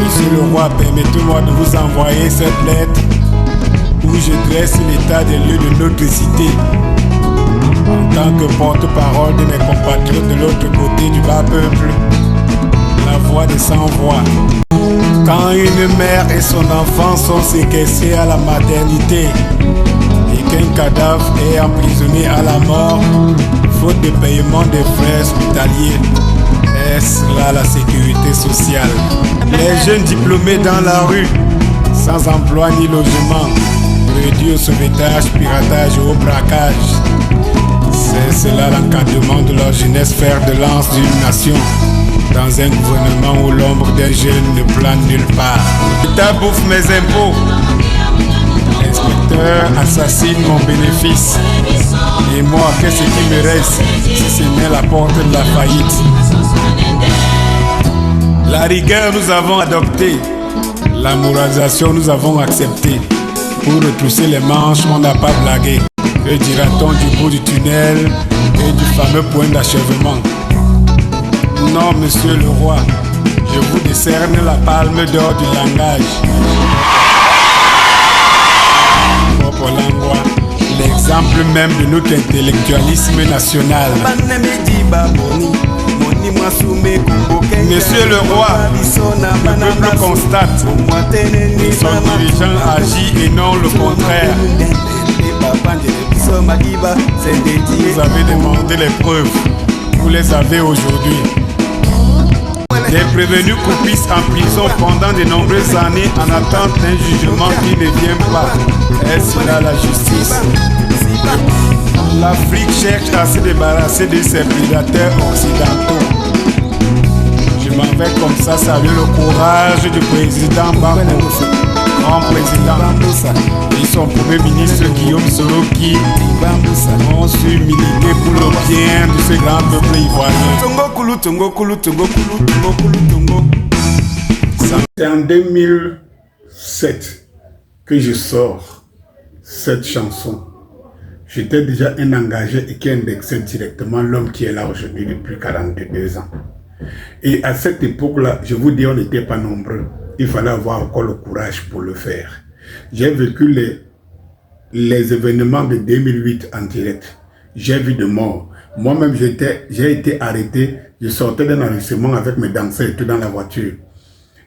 Monsieur le roi, permettez-moi de vous envoyer cette lettre où je dresse l'état des lieux de notre cité. En tant que porte-parole de mes compatriotes de l'autre côté du bas peuple, la voix des sans-voix. Quand une mère et son enfant sont séquestrés à la maternité et qu'un cadavre est emprisonné à la mort, faute de paiement des frais hospitaliers, est-ce là la sécurité sociale? Les jeunes diplômés dans la rue, sans emploi ni logement, réduits au sauvetage, piratage et au braquage. C'est cela l'encadrement de leur jeunesse, fer de lance d'une nation, dans un gouvernement où l'ombre des jeunes ne plane nulle part. L'État bouffe mes impôts, l'inspecteur assassine mon bénéfice. Et moi, qu'est-ce qui me reste si ce n'est la porte de la faillite? La rigueur nous avons adopté, la moralisation nous avons accepté. Pour retrousser les manches, on n'a pas blagué. Que dira-t-on du bout du tunnel et du fameux point d'achèvement? Non, monsieur le roi, je vous décerne la palme d'or du langage. L'exemple même de notre intellectualisme national. Monsieur le roi, le peuple constate que son dirigeant agit et non le contraire. Vous avez demandé les preuves, vous les avez aujourd'hui. Des prévenus croupissent en prison pendant de nombreuses années en attente d'un jugement qui ne vient pas. Est-ce là la justice? L'Afrique cherche à se débarrasser de ses prédateurs occidentaux. Je m'en vais comme ça saluer le courage du président Bambo, grand président, et son premier ministre Guillaume Soro qui ont su militer pour le bien de ce grand peuple ivoirien. C'est en 2007 que je sors cette chanson. J'étais déjà un engagé et qui indexait directement l'homme qui est là aujourd'hui depuis 42 ans. Et à cette époque-là, je vous dis, on n'était pas nombreux. Il fallait avoir encore le courage pour le faire. J'ai vécu les événements de 2008 en direct. J'ai vu de morts. Moi-même, j'ai été arrêté. Je sortais d'un enregistrement avec mes danseurs et tout dans la voiture.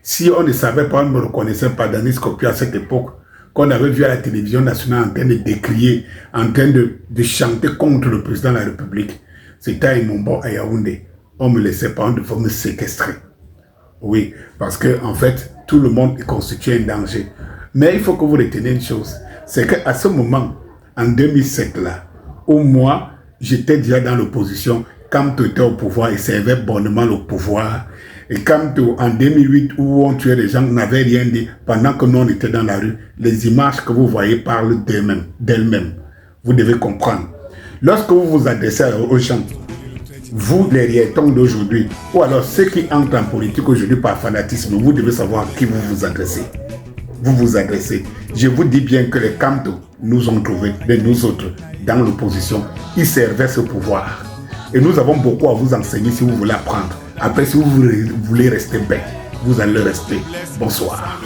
Si on ne savait pas, on ne me reconnaissait pas Denis Kopi à cette époque, qu'on avait vu à la télévision nationale en train de décrier, en train de chanter contre le président de la République. C'était à Imombo, à Yaoundé. On ne me laissait pas, on devait me séquestrer. Oui, parce que en fait, tout le monde est constitué un danger. Mais il faut que vous reteniez une chose, c'est qu'à ce moment, en 2007 là, au moins, j'étais déjà dans l'opposition. Kamto était au pouvoir, il servait bonnement le pouvoir. Et Kamto, en 2008, où on tuait les gens, n'avait rien dit, pendant que nous on était dans la rue, les images que vous voyez parlent d'elles-mêmes. Vous devez comprendre. Lorsque vous vous adressez aux gens, vous, les rietons d'aujourd'hui, ou alors ceux qui entrent en politique aujourd'hui par fanatisme, vous devez savoir à qui vous vous adressez. Vous vous adressez. Je vous dis bien que les Kamto nous ont trouvés, mais nous autres, dans l'opposition, ils servaient ce pouvoir. Et nous avons beaucoup à vous enseigner si vous voulez apprendre. Après, si vous voulez rester bête, vous allez rester. Bonsoir.